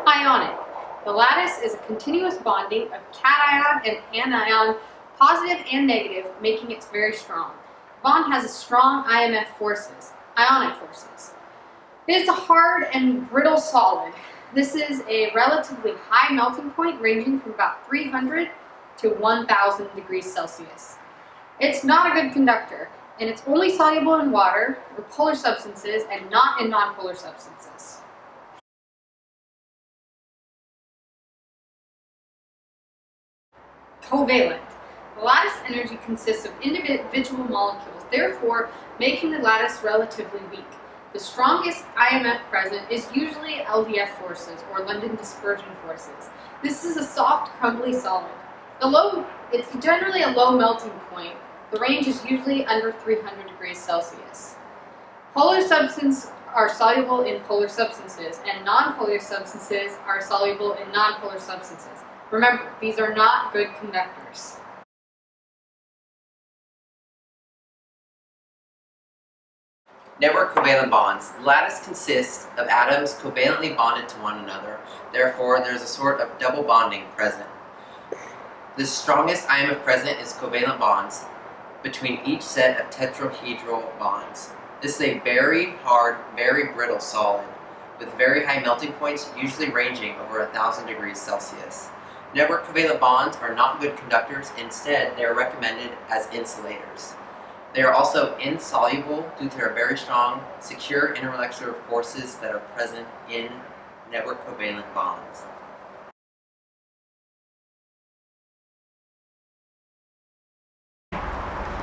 Ionic. The lattice is a continuous bonding of cation and anion, positive and negative, making it very strong. The bond has a strong ionic forces. It is a hard and brittle solid. This is a relatively high melting point ranging from about 300 to 1000 degrees Celsius. It's not a good conductor, and it's only soluble in water or polar substances and not in nonpolar substances. Covalent. The lattice energy consists of individual molecules, therefore making the lattice relatively weak. The strongest IMF present is usually LDF forces, or London dispersion forces. This is a soft, crumbly solid. It's generally a low melting point. The range is usually under 300 degrees Celsius. Polar substances are soluble in polar substances, and nonpolar substances are soluble in nonpolar substances. Remember, these are not good conductors. Network covalent bonds. The lattice consists of atoms covalently bonded to one another. Therefore, there is a sort of double bonding present. The strongest IMF present is covalent bonds between each set of tetrahedral bonds. This is a very hard, very brittle solid with very high melting points, usually ranging over 1000 degrees Celsius. Network covalent bonds are not good conductors. Instead, they are recommended as insulators. They are also insoluble due to their very strong, secure intermolecular forces that are present in network covalent bonds.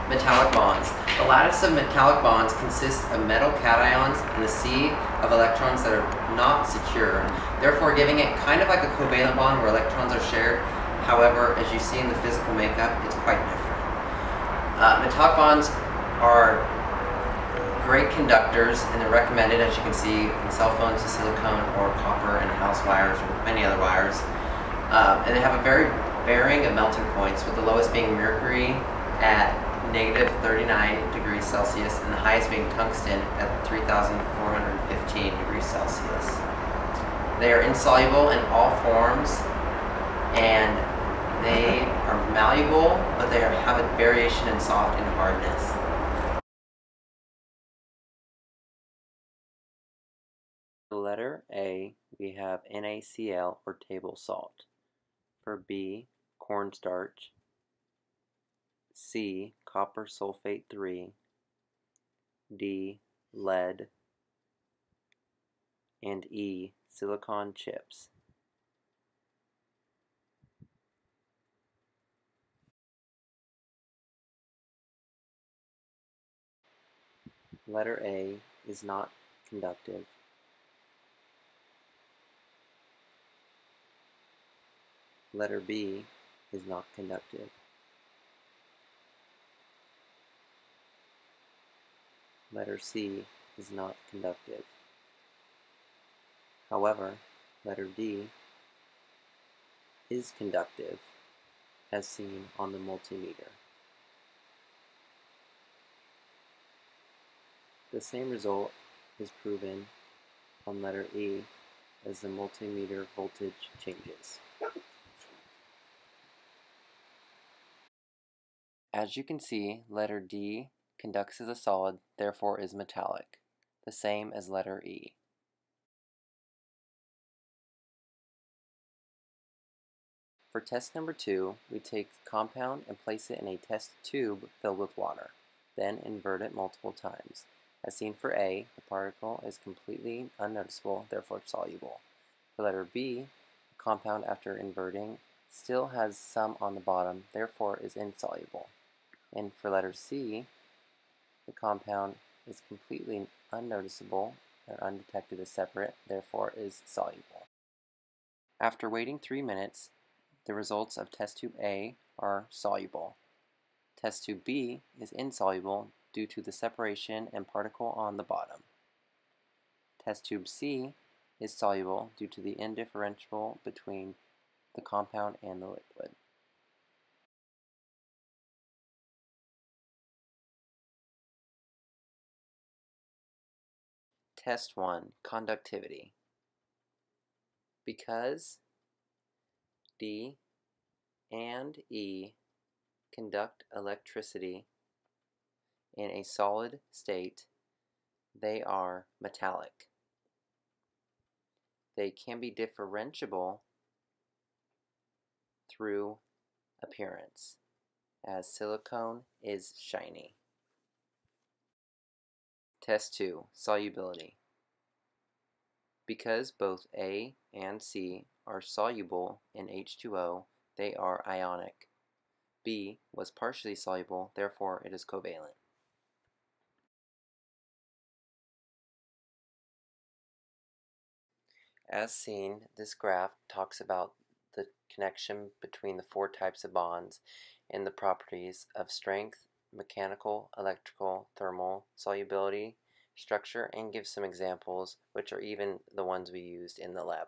Metallic bonds. The lattice of metallic bonds consists of metal cations and a sea of electrons that are not secure, therefore giving it kind of like a covalent bond where electrons are shared. However, as you see in the physical makeup, it's quite different. Metallic bonds are great conductors, and they're recommended, as you can see, in cell phones with silicone or copper and house wires or many other wires. And they have a very varying of melting points, with the lowest being mercury at negative 39 degrees Celsius and the highest being tungsten at 3,415 degrees Celsius. They are insoluble in all forms, and they are malleable, but they have a variation in soft and hardness. For letter A, we have NaCl, or table salt. For B, cornstarch. C, copper sulfate 3. D, lead. And E, silicon chips. Letter A is not conductive. Letter B is not conductive. Letter C is not conductive. However, letter D is conductive, as seen on the multimeter. The same result is proven on letter E as the multimeter voltage changes. As you can see, letter D conducts as a solid, therefore is metallic, the same as letter E. For test number 2, we take the compound and place it in a test tube filled with water, then invert it multiple times. As seen for A, the particle is completely unnoticeable, therefore soluble. For letter B, the compound after inverting still has some on the bottom, therefore is insoluble. And for letter C, the compound is completely unnoticeable or undetected as separate, therefore is soluble. After waiting 3 minutes, the results of test tube A are soluble. Test tube B is insoluble due to the separation and particle on the bottom. Test tube C is soluble due to the indifferential between the compound and the liquid. Test 1, conductivity. Because D and E conduct electricity in a solid state, they are metallic. They can be differentiable through appearance, as silicone is shiny. Test 2, solubility. Because both A and C are soluble in H2O, they are ionic. B was partially soluble, therefore it is covalent. As seen, this graph talks about the connection between the four types of bonds and the properties of strength, mechanical, electrical, thermal, solubility, structure, and gives some examples, which are even the ones we used in the lab.